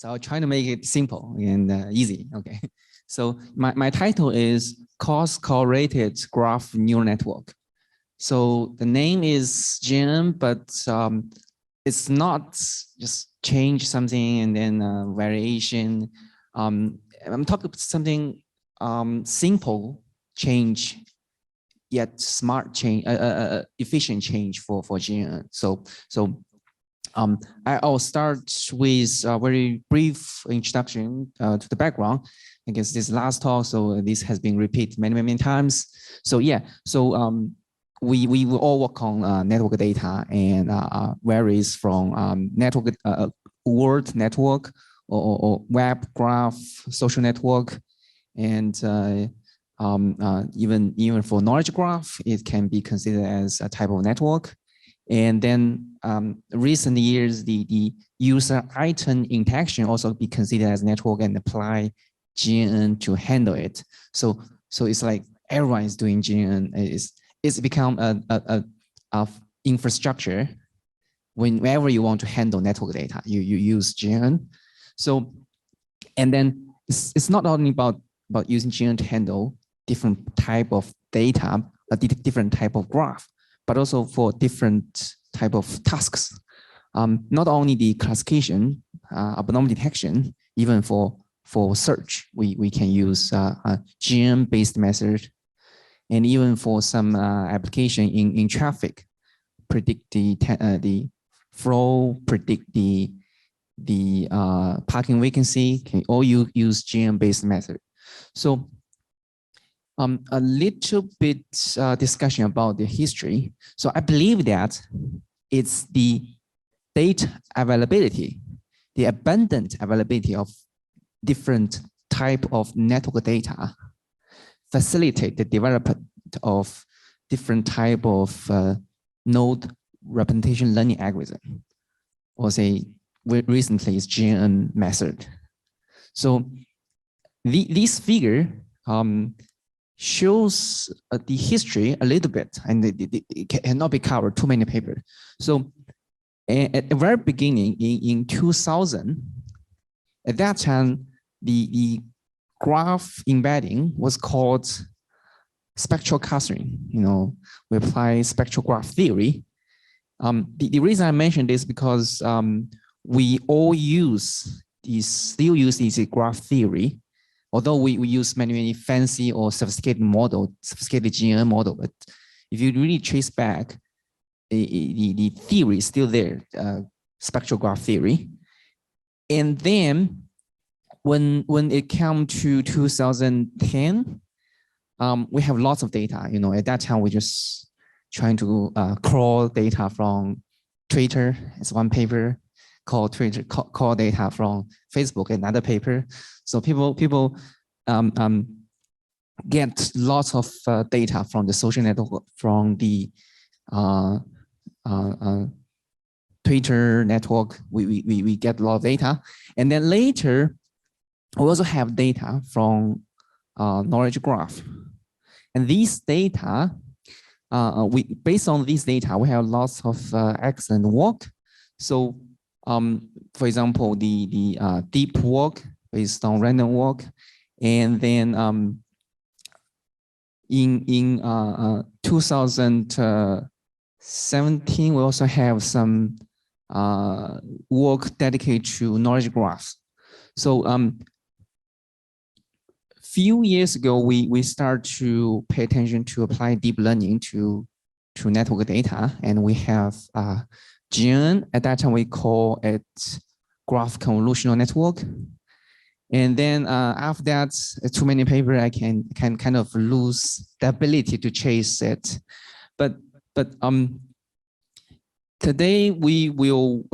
So I'll try to make it simple and easy. Okay. So my title is Cross-Correlated Graph Neural Network. So the name is GNN, but it's not just change something and then variation. I'm talking about something simple change, yet smart change, efficient change for GNN. I'll start with a very brief introduction to the background. I guess this last talk, so this has been repeated many times. So yeah, so we will all work on network data and varies from network, word network or web graph, social network, and even for knowledge graph, it can be considered as a type of network. And then recent years, the user item interaction also be considered as network and apply GNN to handle it. So it's like everyone is doing GNN. It's become a infrastructure. Whenever you want to handle network data, you use GNN. So, and then it's not only about using GNN to handle different type of data, a different type of graph, but also for different type of tasks. Not only the classification, abnormal detection, even for search, we can use a GNN-based method, and even for some application in traffic, predict the flow, predict the parking vacancy, can all use GNN-based method. So a little bit discussion about the history. So I believe that it's the data availability, the abundant availability of different type of network data facilitate the development of different type of node representation learning algorithm, or say recently is GNN method. So this figure shows the history a little bit, and it cannot be covered too many papers. So at the very beginning in 2000, at that time, the graph embedding was called spectral clustering. You know, we apply spectral graph theory. The reason I mentioned this because we all still use this graph theory. Although we use many fancy or sophisticated GNN model, but if you really trace back, the theory is still there, spectral graph theory. And then when it came to 2010, we have lots of data. You know, at that time we just trying to crawl data from Twitter. It's one paper. Call data from Facebook, another paper. So people get lots of data from the social network, from the Twitter network. We get a lot of data, and then later we also have data from knowledge graph, and these data based on these data we have lots of excellent work. So for example, the deep work based on random walk, and then in 2017 we also have some work dedicated to knowledge graphs. So few years ago we start to pay attention to apply deep learning to network data, and we have GNN. At that time we call it graph convolutional network. And then after that, too many papers, I can kind of lose the ability to chase it. But today we will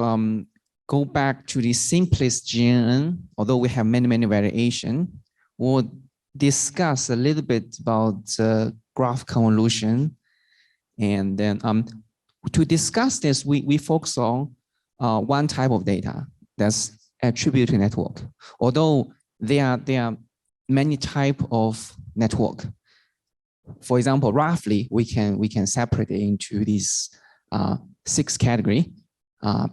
go back to the simplest GNN. Although we have many variations, we'll discuss a little bit about graph convolution. And then to discuss this, we focus on one type of data, that's attributed network. Although there are many types of network. For example, roughly we can separate it into these 6 categories: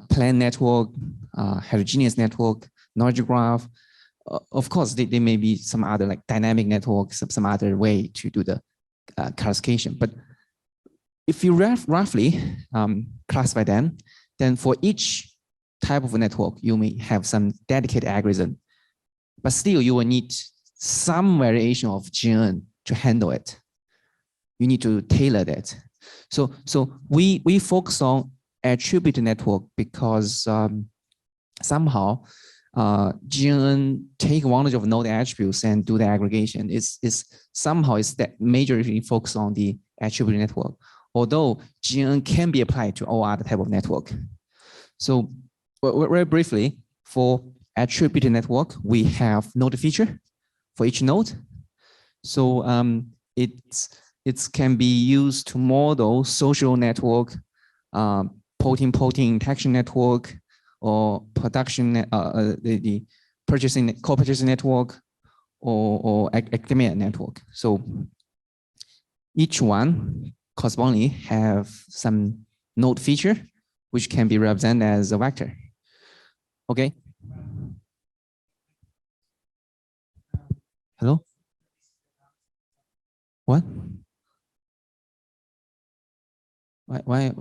planned network, heterogeneous network, knowledge graph. Of course, there may be some other like dynamic networks, some other way to do the classification. But if you roughly classify them, then for each type of network, you may have some dedicated algorithm, but still you will need some variation of GNN to handle it. You need to tailor that. So we focus on attributed network because somehow GNN take advantage of node attributes and do the aggregation. It's that majorly focused on the attributed network, although GNN can be applied to all other type of network. So very briefly, for attributed network, we have node feature for each node. So it can be used to model social network, protein-protein interaction network, or production, the purchasing, co-purchasing network, or academia network. So each one correspondingly have some node feature, which can be represented as a vector. Okay. Hello? What? Why?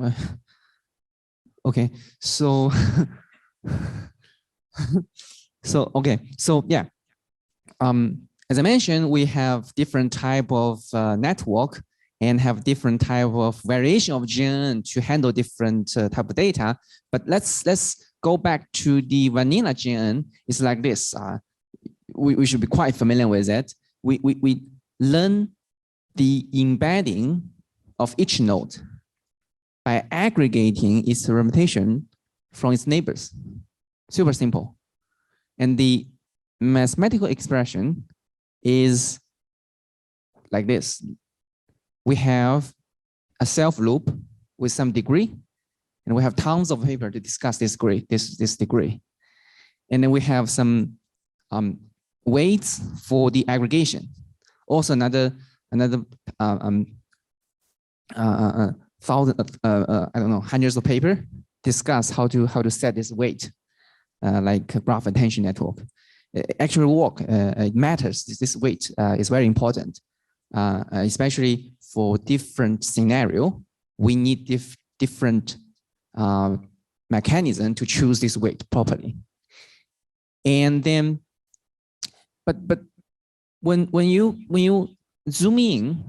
Okay, so okay, so yeah, as I mentioned, we have different type of network and have different type of variation of GNN to handle different type of data. But let's go back to the vanilla GNN. It's like this. We should be quite familiar with it. We learn the embedding of each node by aggregating its representation from its neighbors. Super simple. And the mathematical expression is like this. We have a self loop with some degree, and we have tons of paper to discuss this degree. And then we have some weights for the aggregation. Also another I don't know, hundreds of paper discuss how to set this weight, like graph attention network. Actual work, it matters. This weight is very important, especially for different scenario. We need different mechanism to choose this weight properly. And then, but when you zoom in,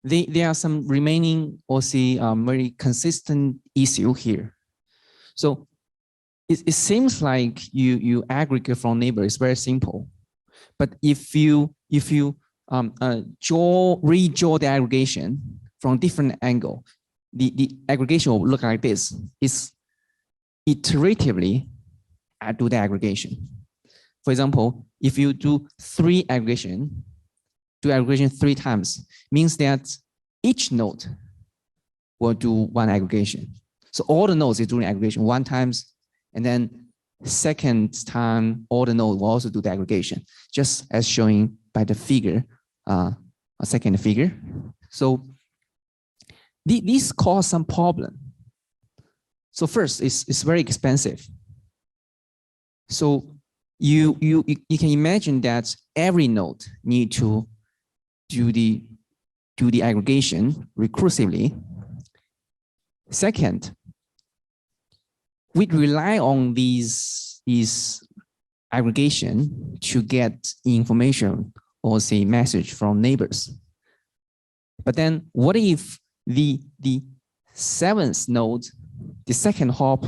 there are some remaining or very consistent issue here. So it seems like you aggregate from neighbor is very simple, but if you redraw the aggregation from different angle, the aggregation will look like this. It's iteratively do the aggregation. For example, if you do do aggregation 3 times, means that each node will do 1 aggregation. So all the nodes is doing aggregation 1 times, and then second time, all the nodes will also do the aggregation, just as shown by the figure, a second figure. So these cause some problem. So first, it's very expensive. So you can imagine that every node need to do the aggregation recursively. Second, we rely on these aggregation to get information or say message from neighbors. But then what if the 7th node, the second hop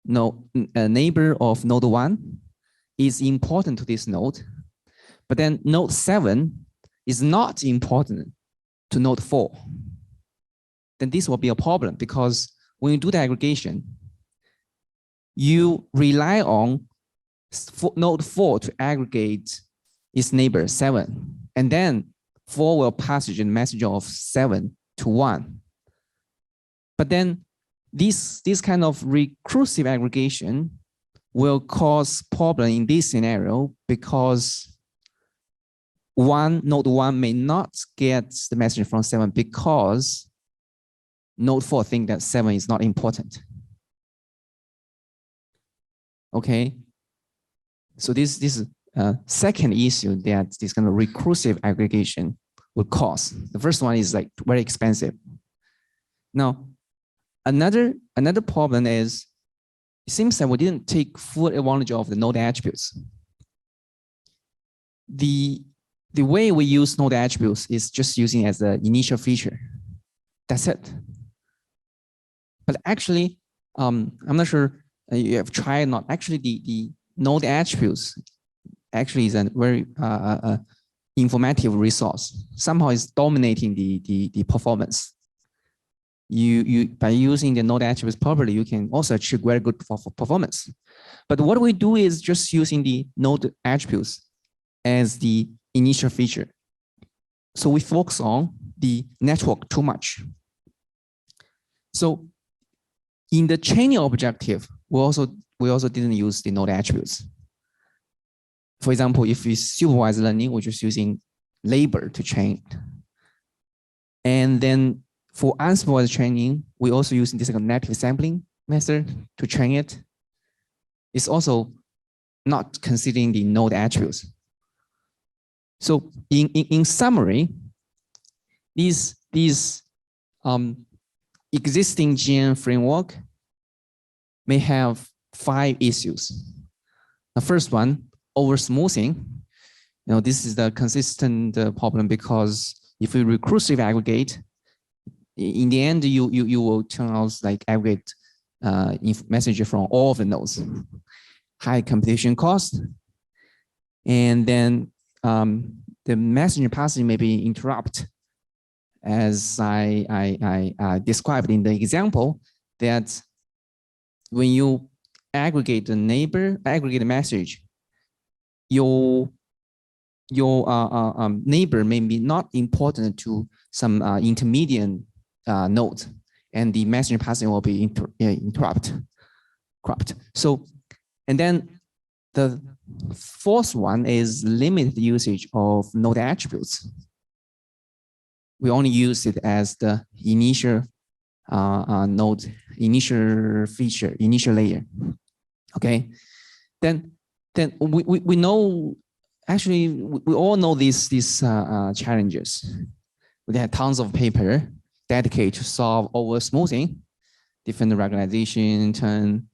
neighbor of node 1 is important to this node, but then node 7 is not important to node 4, then this will be a problem, because when you do the aggregation, you rely on node 4 to aggregate its neighbor 7, and then 4 will pass the message of 7 to 1. But then this kind of recursive aggregation will cause problem in this scenario, because node 1 may not get the message from 7 because node 4 think that 7 is not important. Okay, So this is second issue that this kind of recursive aggregation would cause. The first one is like very expensive. Now, another problem is it seems that we didn't take full advantage of the node attributes. The way we use node attributes is just using as the initial feature. That's it. But actually, I'm not sure you have tried or not. Actually, the node attributes actually is a very informative resource. Somehow it's dominating the performance. You by using the node attributes properly, you can also achieve very good performance. But what we do is just using the node attributes as the initial feature. So we focus on the network too much. So in the training objective, we also didn't use the node attributes. For example, if we supervise learning, we're just using labor to train it. And then for unsupervised training, we also using this native sampling method to train it. It's also not considering the node attributes. So in summary, these existing GN framework may have 5 issues. The first one, over smoothing. This is the consistent problem because if we recursive aggregate, in the end, you will turn out like aggregate message from all of the nodes. High computation cost, and then the messenger passing may be interrupt, as I described in the example, that when you aggregate the aggregate message, your neighbor may be not important to some intermediate node, and the messenger passing will be interrupted. So, and then the fourth one is limited usage of node attributes. We only use it as the initial node, initial feature, initial layer. Okay, then we know. Actually, we all know these challenges. We have tons of paper dedicated to solve over smoothing, different regularization, turn,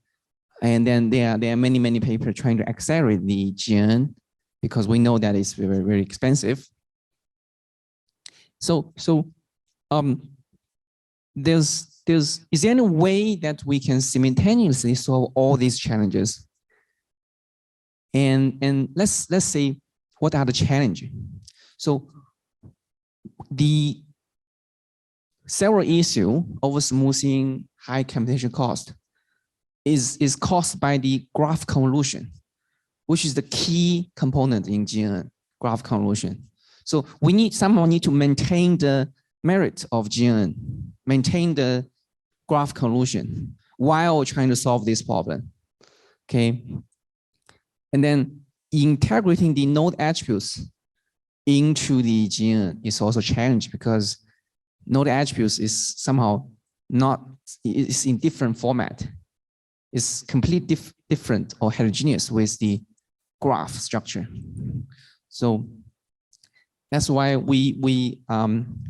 and then there are many papers trying to accelerate the GN because we know that it's very expensive. So is there any way that we can simultaneously solve all these challenges? And let's say, what are the challenges? So the several issues over smoothing, high computation cost is caused by the graph convolution, which is the key component in GN, graph convolution. So we somehow need to maintain the merit of GN, maintain the graph convolution while trying to solve this problem. Okay. And then integrating the node attributes into the GN is also a challenge because node attributes is somehow it's in different format. It's completely different or heterogeneous with the graph structure. So that's why we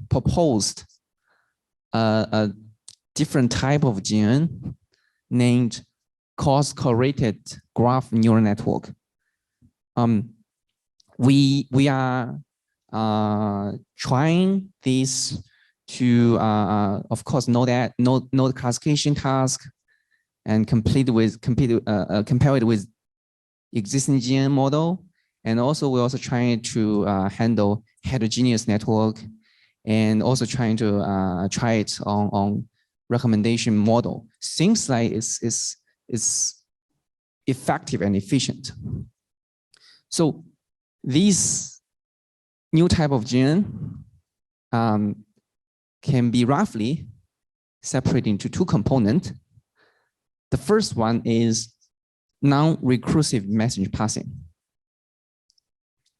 proposed a different type of GN named cross-correlated graph neural network. We are trying this to, of course, node classification task and compare it with existing GN model. And also, we're also trying to handle heterogeneous network and also trying to try it on recommendation model. Seems like it's effective and efficient. So these new type of GN can be roughly separated into 2 components. The first one is non-recursive message passing.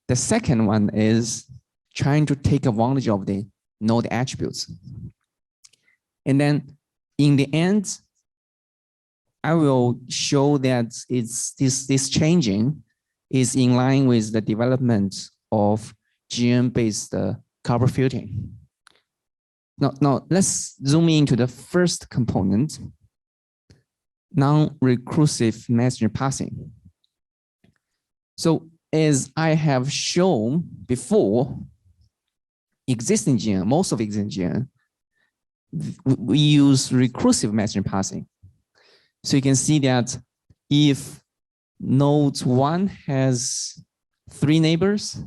The second one is trying to take advantage of the node attributes. And then in the end, I will show that it's this changing is in line with the development of GM-based cover filtering. Now let's zoom into the first component, non-recursive message passing. So as I have shown before, existing GM, most of existing GM, we use recursive message passing. So you can see that if node 1 has 3 neighbors,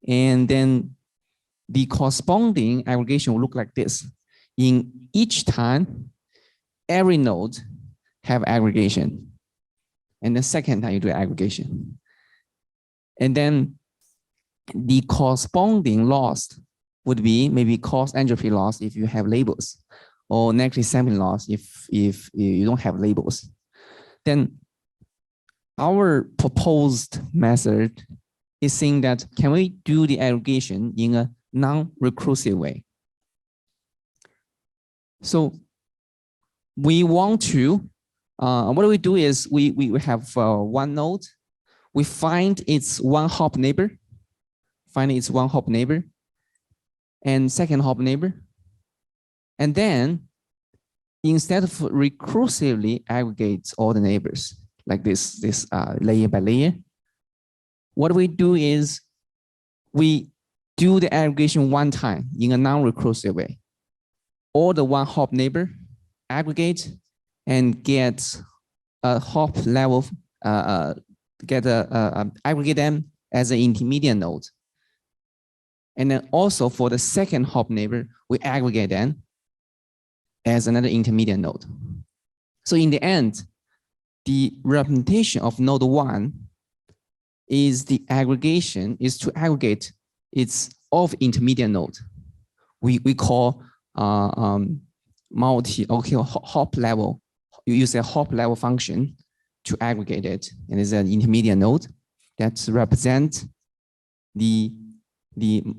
and then the corresponding aggregation will look like this. In each time, every node have aggregation. And the second time you do aggregation. And then the corresponding loss would be maybe cost entropy loss if you have labels, or negative sampling loss if you don't have labels. Then our proposed method is saying that can we do the aggregation in a non-recursive way? So we want to, what we do is we have one node, we find its one hop neighbor, and second hop neighbor. And then instead of recursively aggregate all the neighbors like this layer by layer, what we do is we do the aggregation one time in a non-recursive way. All the one hop neighbor aggregate and get a hop level, aggregate them as an intermediate node. And then also for the second hop neighbor, we aggregate them as another intermediate node. So in the end, the representation of node 1 is the aggregation, is to aggregate its of intermediate node. We call hop level. You use a hop level function to aggregate it, and it's an intermediate node that represents the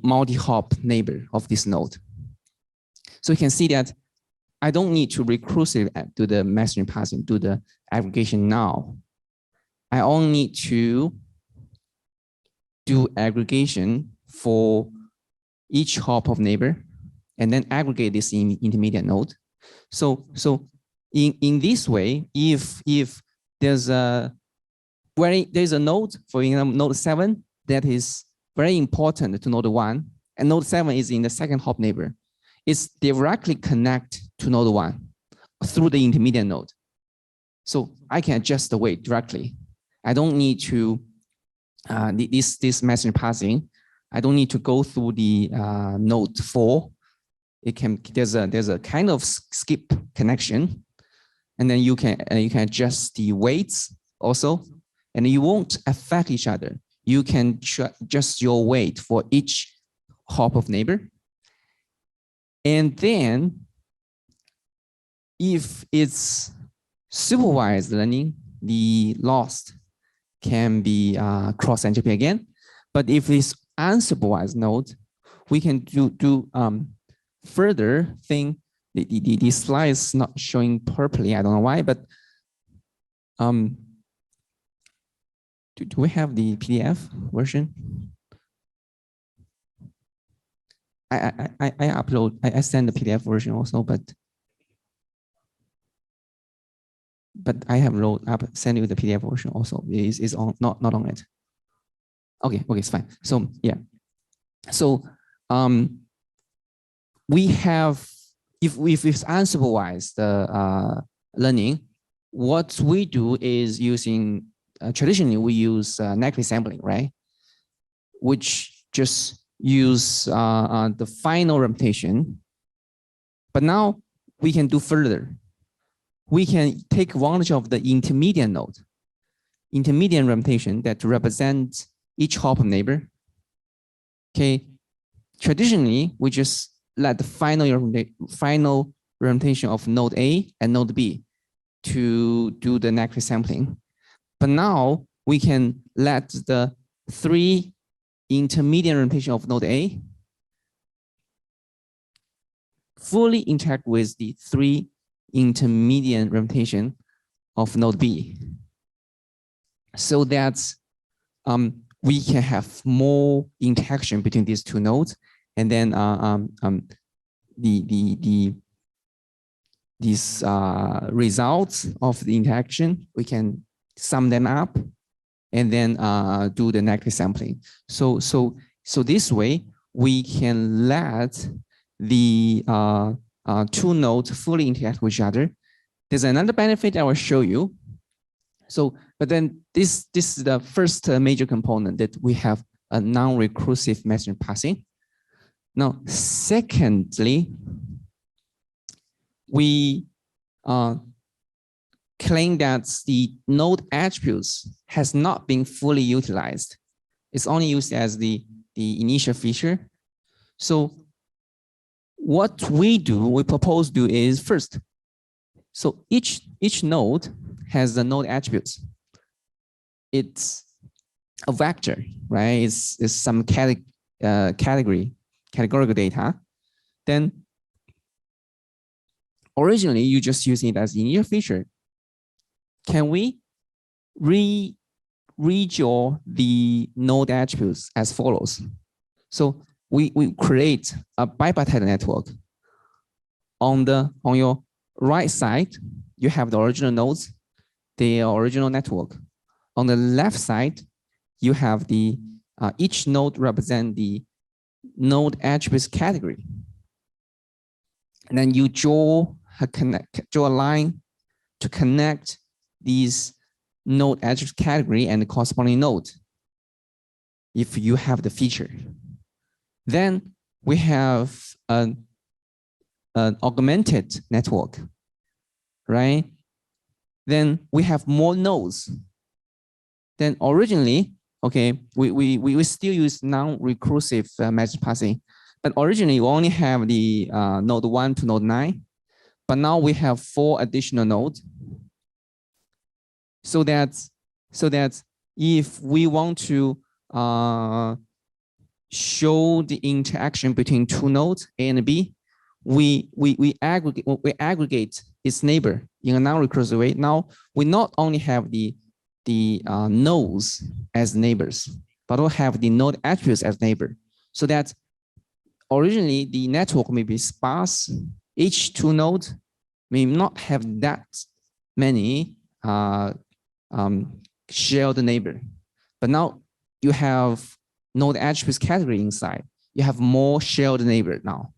multi-hop neighbor of this node. So you can see that I don't need to recursive do the messaging passing, do the aggregation now. I only need to do aggregation for each hop of neighbor and then aggregate this in intermediate node. So in this way, if there's a node, for example, node 7 that is very important to node 1, and node 7 is in the second hop neighbor, it's directly connect to node 1 through the intermediate node. So I can adjust the weight directly. I don't need to this message passing. I don't need to go through the node 4. There's a kind of skip connection, and then you can adjust the weights also, and you won't affect each other. You can adjust your weight for each hop of neighbor. And then if it's supervised learning, the loss can be cross entropy again. But if it's unsupervised node, we can do further thing. The slide is not showing properly. I don't know why, but do we have the PDF version? I send the PDF version also, but I have send you the PDF version also. Is on not on it. Okay, it's fine. So yeah, so we have if it's unsupervised learning, what we do is using traditionally we use negative sampling, right? Which just use the final representation, but now we can do further. We can take advantage of the intermediate node, intermediate representation that represents each hop of neighbor. Okay, traditionally we just let the final representation of node A and node B to do the negative sampling, but now we can let the 3 intermediate representation of node A fully interact with the 3 intermediate representation of node B, so that we can have more interaction between these two nodes, and then these results of the interaction, we can sum them up and then do the negative sampling. So this way we can let the two nodes fully interact with each other. There's another benefit I will show you. So, but then this is the first major component, that we have a non-recursive message passing. Now, secondly, we claim that the node attributes has not been fully utilized. It's only used as the initial feature. So what we propose to do is first, so each node has the node attributes. It's a vector, right? It's some categorical data. Then originally you just use it as initial feature. Can we redraw the node attributes as follows? So we create a bipartite network. On your right side, you have the original nodes, the original network. On the left side, you have the each node represent the node attributes category. And then you draw a line to connect these node attributes category and the corresponding node if you have the feature. Then we have an augmented network, right? Then we have more nodes. Then originally, okay, we still use non-recursive message passing, but originally we only have the node 1 to node 9, but now we have 4 additional nodes. So that if we want to show the interaction between two nodes A and B, we aggregate its neighbor in a non-recursive way. Now we not only have the nodes as neighbors, but we have the node attributes as neighbor. So that originally the network may be sparse. Each two nodes may not have that many shared neighbor, but now you have node attributes category inside. You have more shared neighbor now.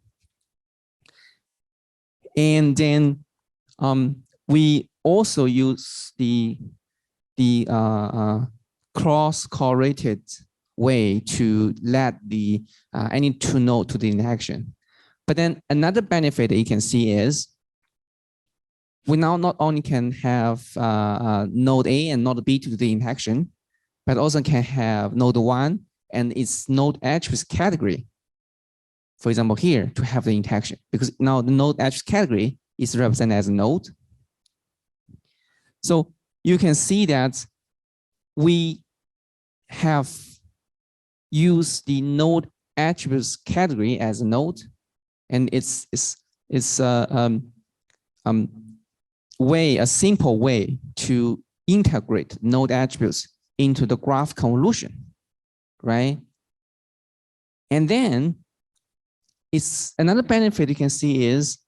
And then we also use the cross-correlated way to let the any two node to the interaction. But then another benefit that you can see is we now not only can have node A and node B to do the interaction, but also can have node 1 and its node attributes category, for example, here to have the interaction, because now the node attributes category is represented as a node. So you can see that we have used the node attributes category as a node, and it's a simple way to integrate node attributes into the graph convolution, right? And then it's another benefit you can see is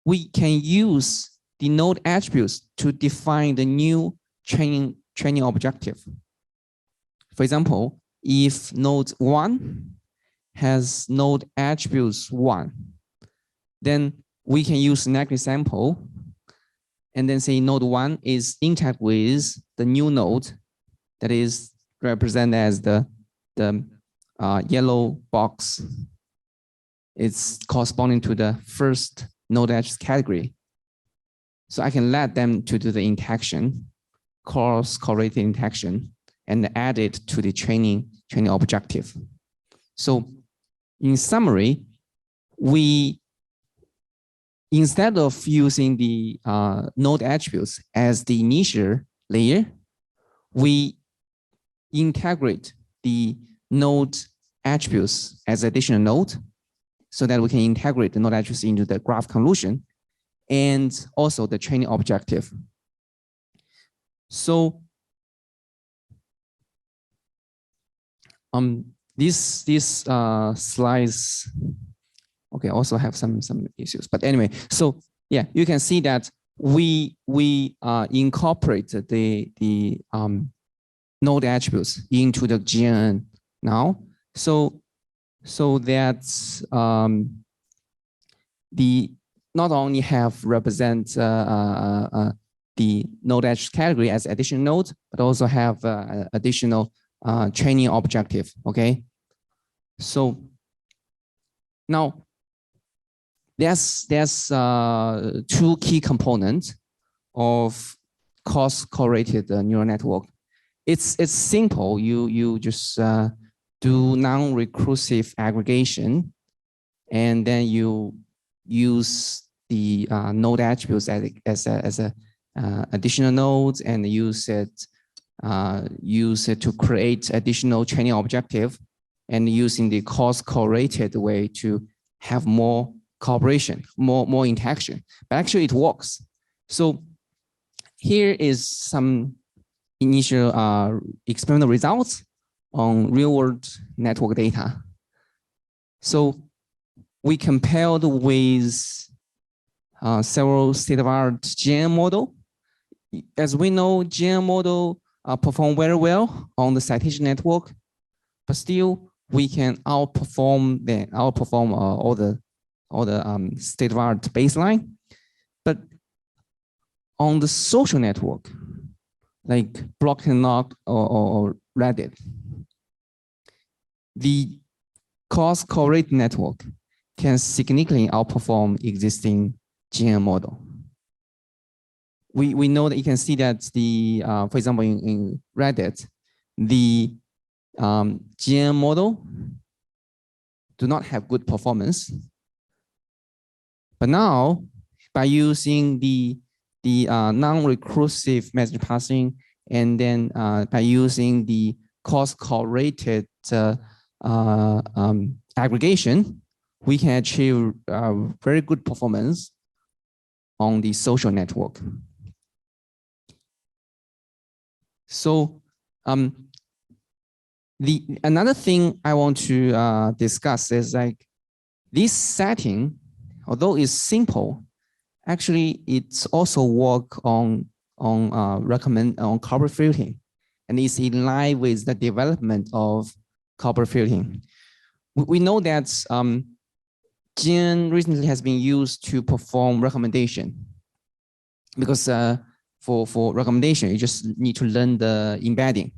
we can use the node attributes to define the new training objective. For example, if node 1 has node attributes 1, then we can use negative sample and then say node 1 is interact with the new node that is represented as the yellow box. It's corresponding to the first node attributes category. So I can let them to do the interaction, cross-correlated interaction, and add it to the training objective. So in summary, we, instead of using the node attributes as the initial layer, we integrate the node attributes as additional node so that we can integrate the node attributes into the graph convolution and also the training objective. So These slides, okay, also have some issues. But anyway, so yeah, you can see that we incorporate the node attributes into the GNN now. So that the not only have represent the node edge category as additional node, but also have additional training objective. Okay, so now there's two key components of cross-correlated neural network. It's simple. You just do non-recursive aggregation, and then you use the node attributes as a additional nodes, and use it to create additional training objective, and using the cross-correlated way to have more cooperation, more interaction. But actually, it works. So here is some initial experimental results on real-world network data. So we compared with several state-of-the-art GNN model. As we know, GNN model perform very well on the citation network, but still we can outperform all the state-of-the-art baseline. But on the social network, like Block and Knock or Reddit, the cross-correlated network can significantly outperform existing GNN model. We know that you can see that the, for example, in Reddit, the GNN model do not have good performance. But now, by using the non-recursive message passing, and then by using the cross-correlated aggregation, we can achieve very good performance on the social network. So another thing I want to discuss is like this setting, although it's simple, actually it's also work on copper filtering, and it's in line with the development of copper filtering. We know that GNN recently has been used to perform recommendation, because for recommendation, you just need to learn the embedding,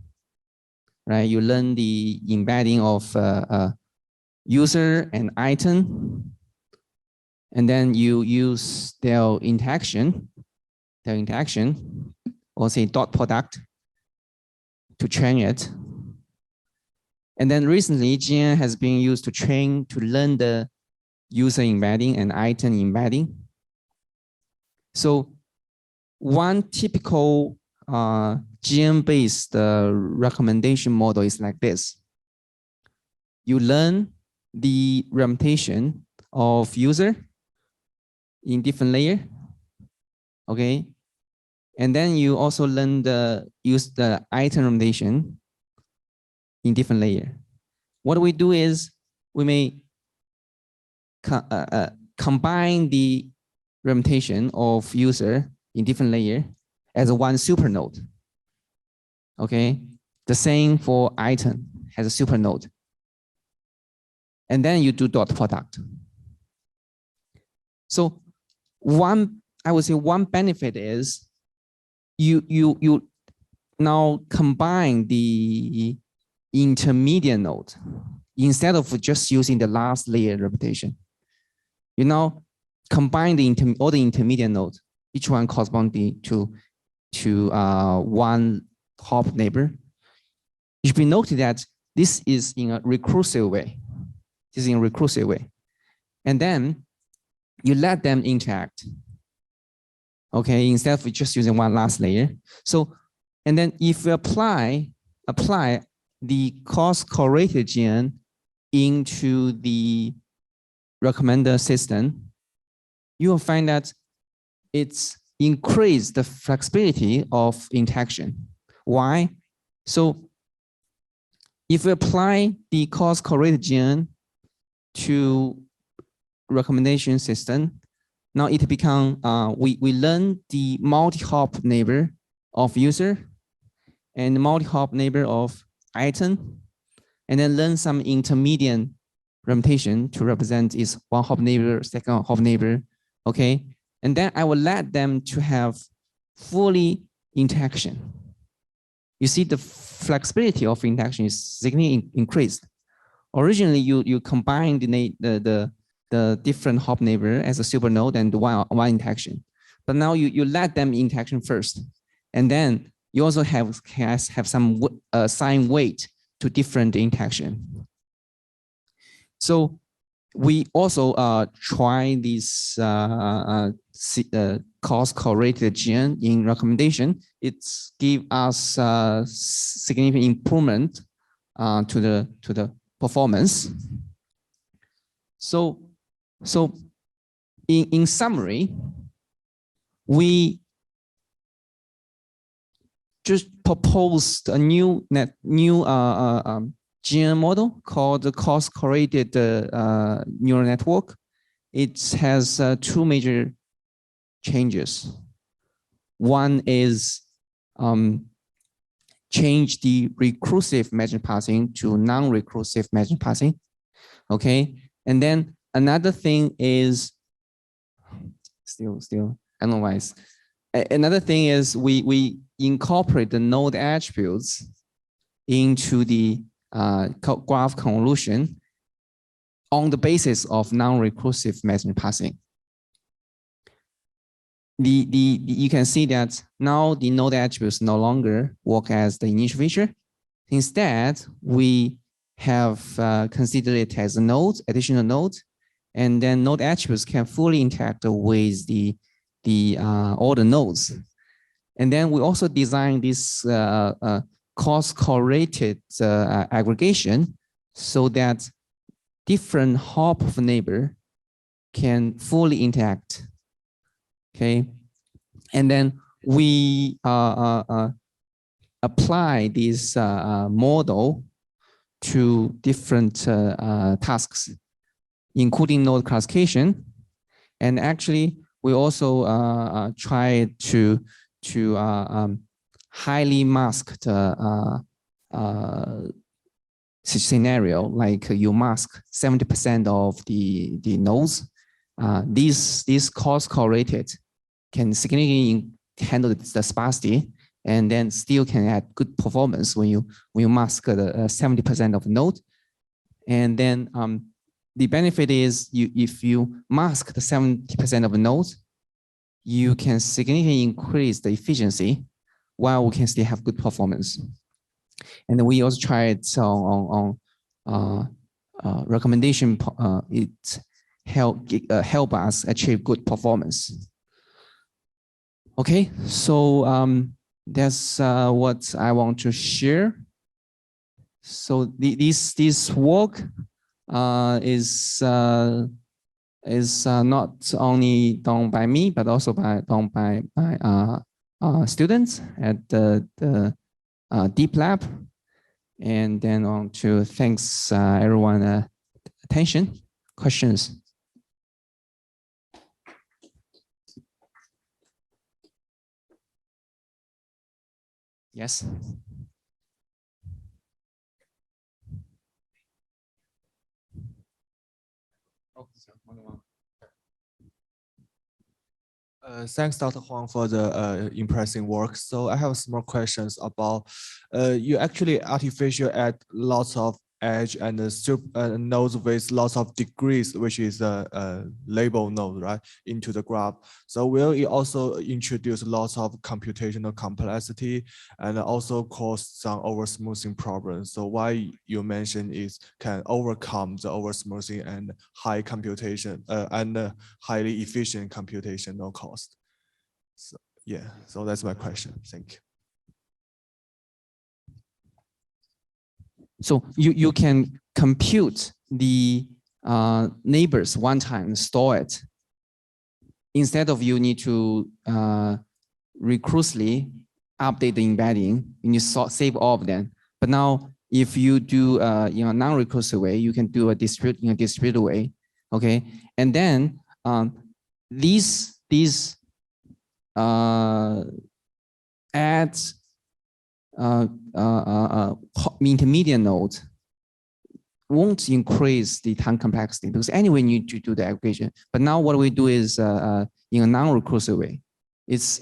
right? You learn the embedding of user and item, and then you use their interaction, or say dot product to train it. And then recently, GNN has been used to learn the user embedding and item embedding. So one typical GNN-based recommendation model is like this. You learn the representation of user in different layer, okay? And then you also learn use the item representation in different layer. What we do is we may combine the representation of user in different layer as one super node. Okay, the same for item has a super node. And then you do dot product. So I would say one benefit is you now combine the intermediate node instead of just using the last layer representation. You now combine all the intermediate nodes, each one corresponding to one top neighbor. It should be noted that this is in a recursive way. And then you let them interact. Okay, instead of just using one last layer. So, and then if we apply the cross-correlated GNN into the recommender system, you will find that it's increased the flexibility of interaction. Why? So if we apply the cross-correlated GN to recommendation system, now it become we learn the multi-hop neighbor of user and multi-hop neighbor of item, and then learn some intermediate representation to represent is one hop neighbor, second hop neighbor, okay? And then I will let them to have fully interaction. You see the flexibility of interaction is significantly increased. Originally, you combine the different hop neighbor as a super node and one interaction, but now you let them interaction first, and then you also have some assign weight to different interaction. So we also try this cross-correlated GN in recommendation. It's give us significant improvement to the performance. So in summary, we just proposed a new GN model called the cross-correlated neural network. It has two major changes. One is change the recursive message passing to non-recursive message passing. Okay, and then another thing is still analyze. Another thing is we incorporate the node attributes into the graph convolution on the basis of non-recursive message passing. You can see that now the node attributes no longer work as the initial feature. Instead, we have considered it as a node, additional node, and then node attributes can fully interact with all the nodes. And then we also design this cross-correlated aggregation so that different hop of neighbor can fully interact. Okay, and then we apply this model to different tasks, including node classification, and actually we also try to highly masked scenario, like you mask 70% of the nodes. These cross-correlated can significantly handle the sparsity and then still can add good performance when you mask the 70% of the node. And then the benefit is if you mask the 70% of the nodes, you can significantly increase the efficiency while we can still have good performance. And then we also tried on recommendation. It help us achieve good performance. Okay, so that's what I want to share. So this work is not only done by me, but also done by students at the Deep Lab. And then on to thanks everyone attention. Questions? Yes. Thanks, Dr. Huang, for the impressive work. So I have some more questions about you actually artificially add lots of edge and nodes with lots of degrees, which is a label node, right, into the graph. So will it also introduce lots of computational complexity and also cause some oversmoothing problems? So why you mentioned is can overcome the oversmoothing and high computation and highly efficient computational cost. So yeah, so that's my question. Thank you. So you can compute the neighbors one time, store it. Instead of you need to recursively update the embedding, you need to save all of them. But now If you do in a non-recursive way, you can do a distributed way, okay? And then these add intermediate nodes won't increase the time complexity because anyway you need to do the aggregation. But now what we do is in a non-recursive way. It's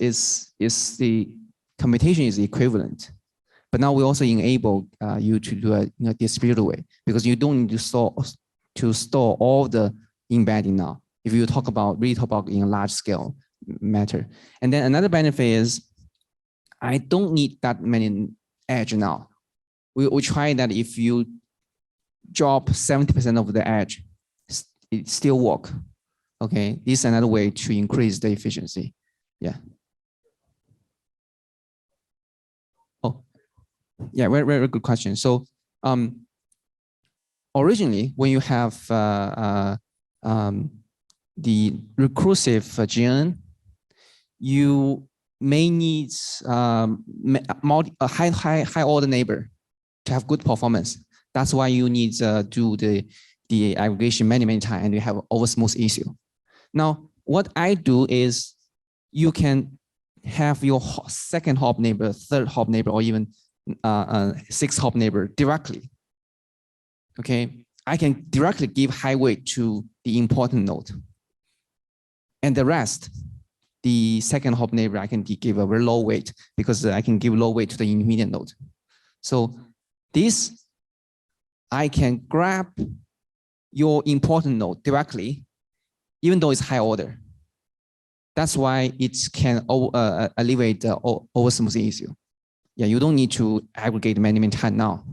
the computation is equivalent. But now we also enable you to do it in a distributed way because you don't need to store all the embedding now. If you really talk about in a large scale matter. And then another benefit is I don't need that many edge now. We try that if you drop 70% of the edge, it still work. Okay, this is another way to increase the efficiency. Yeah. Oh, yeah, very good question. So originally, when you have the recursive GN, you may need a high order neighbor to have good performance. That's why you need to do the aggregation many times and you have oversmooth issue. Now, what I do is you can have your second hop neighbor, third hop neighbor, or even sixth hop neighbor directly. Okay, I can directly give high weight to the important node. And the rest, the second hop neighbor, I can give a very low weight because I can give low weight to the intermediate node. So this, I can grab your important node directly, even though it's high order. That's why it can alleviate the oversmoothing issue. Yeah, you don't need to aggregate many times now.